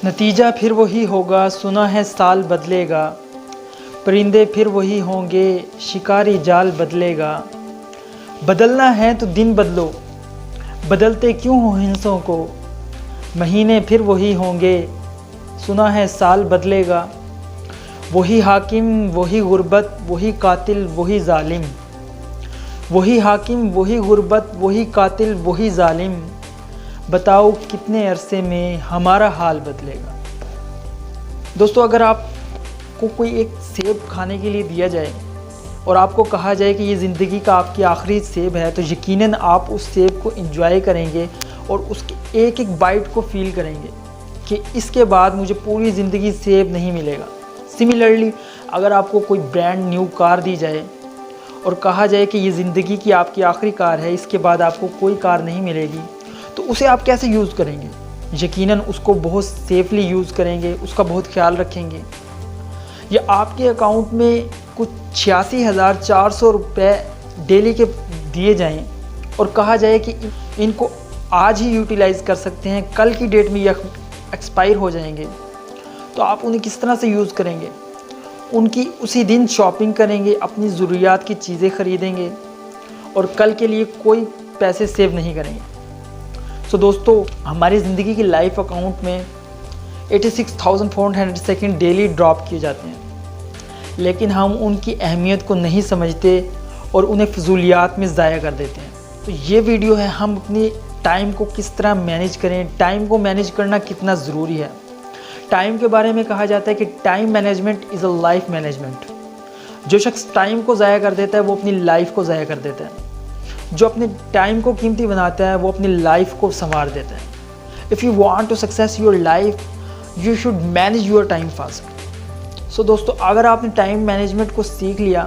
नतीजा फिर वही होगा, सुना है साल बदलेगा, परिंदे फिर वही होंगे, शिकारी जाल बदलेगा। बदलना है तो दिन बदलो, बदलते क्यों हो हिंसों को, महीने फिर वही होंगे, सुना है साल बदलेगा। वही हाकिम वही गुर्बत, वही कातिल वही जालिम, वही हाकिम वही गुर्बत, वही कातिल वही जालिम। बताओ कितने अरसे में हमारा हाल बदलेगा। दोस्तों, अगर आपको कोई एक सेब खाने के लिए दिया जाए और आपको कहा जाए कि ये ज़िंदगी का आपकी आखिरी सेब है, तो यकीनन आप उस सेब को एंजॉय करेंगे और उसके एक एक बाइट को फील करेंगे कि इसके बाद मुझे पूरी ज़िंदगी सेब नहीं मिलेगा। सिमिलरली, अगर आपको कोई ब्रांड न्यू कार दी जाए और कहा जाए कि ये ज़िंदगी की आपकी आखिरी कार है, इसके बाद आपको कोई कार नहीं मिलेगी, तो उसे आप कैसे यूज़ करेंगे? यकीनन उसको बहुत सेफली यूज़ करेंगे, उसका बहुत ख्याल रखेंगे। या आपके अकाउंट में कुछ 86,400 रुपये डेली के दिए जाएं और कहा जाए कि इनको आज ही यूटिलाइज़ कर सकते हैं, कल की डेट में ये एक्सपायर हो जाएंगे, तो आप उन्हें किस तरह से यूज़ करेंगे? उनकी उसी दिन शॉपिंग करेंगे, अपनी ज़रूरियात की चीज़ें ख़रीदेंगे और कल के लिए कोई पैसे सेव नहीं करेंगे। सो दोस्तों, हमारी ज़िंदगी की लाइफ अकाउंट में 86,400 सेकंड डेली ड्रॉप किए जाते हैं, लेकिन हम उनकी अहमियत को नहीं समझते और उन्हें फजूलियात में ज़ाया कर देते हैं। तो ये वीडियो है, हम अपनी टाइम को किस तरह मैनेज करें, टाइम को मैनेज करना कितना ज़रूरी है। टाइम के बारे में कहा जाता है कि time management is a life management. जो शख्स टाइम को ज़ाया कर देता है वो अपनी लाइफ को ज़ाया कर देता है। जो अपने टाइम को कीमती बनाता है वो अपनी लाइफ को संवार देता है। If you want to success your life, you should manage your time fast. So दोस्तों, अगर आपने टाइम मैनेजमेंट को सीख लिया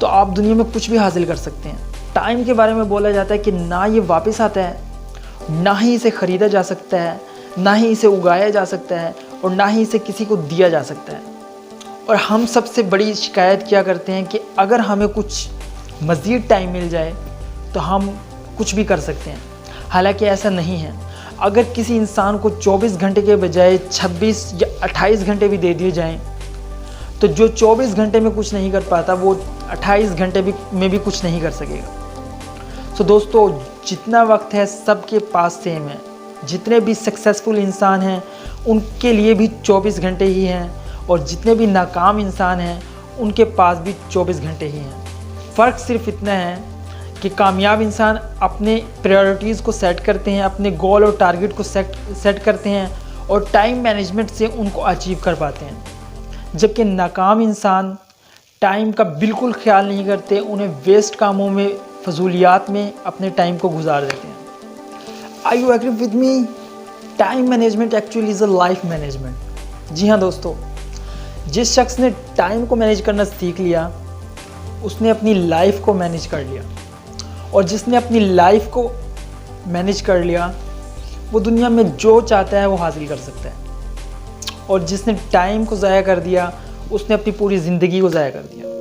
तो आप दुनिया में कुछ भी हासिल कर सकते हैं। टाइम के बारे में बोला जाता है कि ना ये वापस आता है, ना ही इसे ख़रीदा जा सकता है, ना ही इसे उगाया जा सकता है और ना ही इसे किसी को दिया जा सकता है। और हम सबसे बड़ी शिकायत क्या करते हैं कि अगर हमें कुछ मज़ीद टाइम मिल जाए तो हम कुछ भी कर सकते हैं। हालांकि ऐसा नहीं है। अगर किसी इंसान को 24 घंटे के बजाय 26 या 28 घंटे भी दे दिए जाएं, तो जो 24 घंटे में कुछ नहीं कर पाता वो 28 घंटे में भी कुछ नहीं कर सकेगा। सो दोस्तों, जितना वक्त है सबके पास सेम है। जितने भी सक्सेसफुल इंसान हैं उनके लिए भी 24 घंटे ही हैं और जितने भी नाकाम इंसान हैं उनके पास भी 24 घंटे ही हैं। फ़र्क सिर्फ इतना है कि कामयाब इंसान अपने प्रायोरिटीज़ को सेट करते हैं, अपने गोल और टारगेट को सेट करते हैं और टाइम मैनेजमेंट से उनको अचीव कर पाते हैं। जबकि नाकाम इंसान टाइम का बिल्कुल ख्याल नहीं करते, उन्हें वेस्ट कामों में, फजूलियात में अपने टाइम को गुजार देते हैं। Are you agree with me? Time management actually is a life management. जी हाँ दोस्तों, जिस शख्स ने टाइम को मैनेज करना सीख लिया उसने अपनी लाइफ को मैनेज कर लिया, और जिसने अपनी लाइफ को मैनेज कर लिया वो दुनिया में जो चाहता है वो हासिल कर सकता है, और जिसने टाइम को ज़ाया कर दिया उसने अपनी पूरी ज़िंदगी को ज़ाया कर दिया।